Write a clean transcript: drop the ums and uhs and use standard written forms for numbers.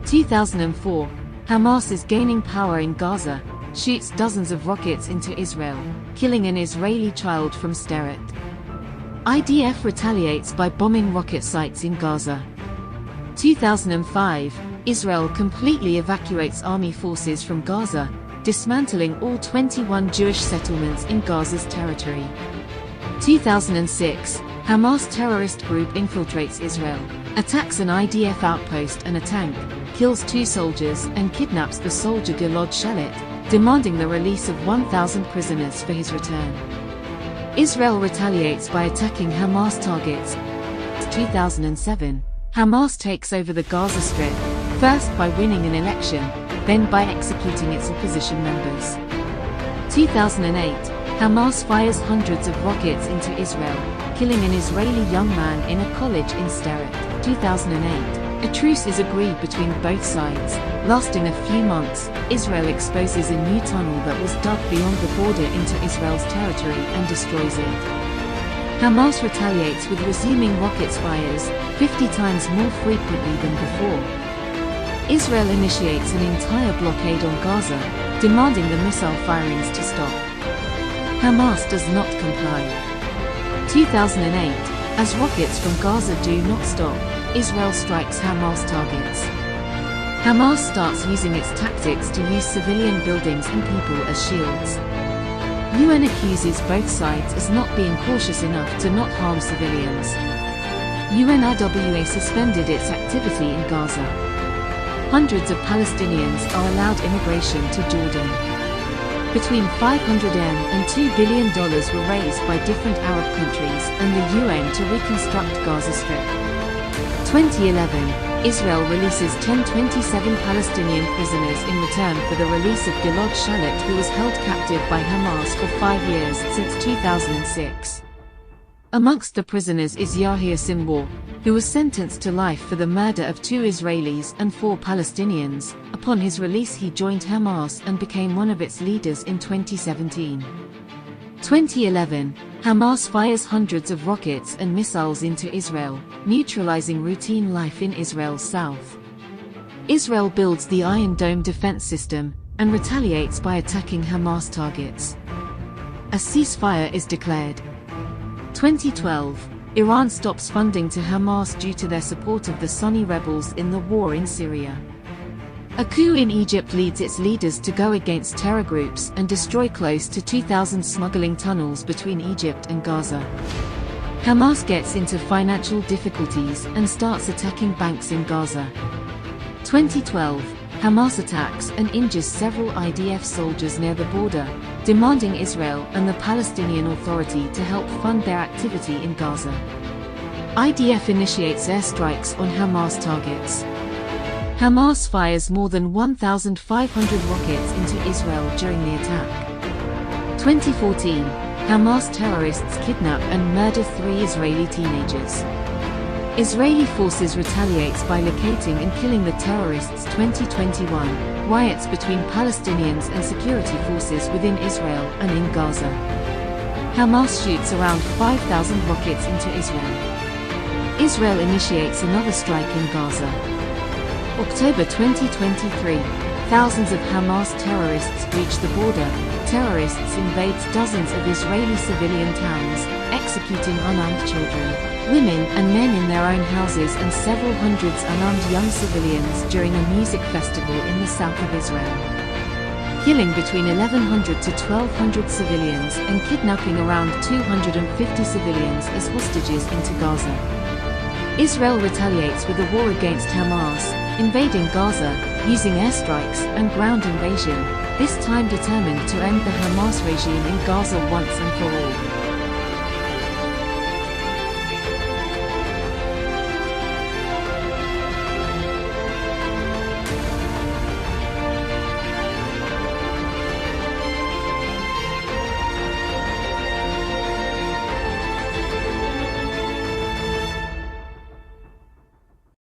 2004, Hamas is gaining power in Gaza, shoots dozens of rockets into Israel, killing an Israeli child from Sderot. IDF retaliates by bombing rocket sites in Gaza. 2005, Israel completely evacuates army forces from Gaza, dismantling all 21 Jewish settlements in Gaza's territory. 2006, Hamas terrorist group infiltrates Israel, attacks an IDF outpost and a tank, kills 2 soldiers and kidnaps the soldier Gilad Shalit, demanding the release of 1,000 prisoners for his return. Israel retaliates by attacking Hamas targets. 2007, Hamas takes over the Gaza Strip, first by winning an election, then by executing its opposition members. 2008, Hamas fires hundreds of rockets into Israel, killing an Israeli young man in a college in Sderot. 2008, a truce is agreed between both sides, lasting a few months. Israel exposes a new tunnel that was dug beyond the border into Israel's territory and destroys it. Hamas retaliates with resuming rockets fires, 50 times more frequently than before. Israel initiates an entire blockade on Gaza, demanding the missile firings to stop. Hamas does not comply. 2008, as rockets from Gaza do not stop, Israel strikes Hamas targets. Hamas starts using its tactics to use civilian buildings and people as shields. UN accuses both sides as not being cautious enough to not harm civilians. UNRWA suspended its activity in Gaza. Hundreds of Palestinians are allowed immigration to Jordan. Between $500M and $2 billion were raised by different Arab countries and the UN to reconstruct Gaza Strip. 2011, Israel releases 1027 Palestinian prisoners in return for the release of Gilad Shalit, who was held captive by Hamas for 5 years since 2006. Amongst the prisoners is Yahya Sinwar, who was sentenced to life for the murder of 2 Israelis and 4 Palestinians. Upon his release he joined Hamas and became one of its leaders in 2017. 2011, Hamas fires hundreds of rockets and missiles into Israel, neutralizing routine life in Israel's south. Israel builds the Iron Dome defense system and retaliates by attacking Hamas targets. A ceasefire is declared. 2012, Iran stops funding to Hamas due to their support of the Sunni rebels in the war in Syria. A coup in Egypt leads its leaders to go against terror groups and destroy close to 2,000 smuggling tunnels between Egypt and Gaza. Hamas gets into financial difficulties and starts attacking banks in Gaza. 2012, Hamas attacks and injures several IDF soldiers near the border, demanding Israel and the Palestinian Authority to help fund their activity in Gaza. IDF initiates airstrikes on Hamas targets. Hamas fires more than 1,500 rockets into Israel during the attack. 2014, Hamas terrorists kidnap and murder 3 Israeli teenagers. Israeli forces retaliates by locating and killing the terrorists. 2021, riots between Palestinians and security forces within Israel and in Gaza. Hamas shoots around 5,000 rockets into Israel. Israel initiates another strike in Gaza. October 2023, thousands of Hamas terrorists breach the border. Terrorists invade dozens of Israeli civilian towns, executing unarmed children, women and men in their own houses and several hundreds unarmed young civilians during a music festival in the south of Israel. Killing between 1,100 to 1,200 civilians and kidnapping around 250 civilians as hostages into Gaza. Israel retaliates with a war against Hamas, invading Gaza, using airstrikes and ground invasion, this time determined to end the Hamas regime in Gaza once and for all.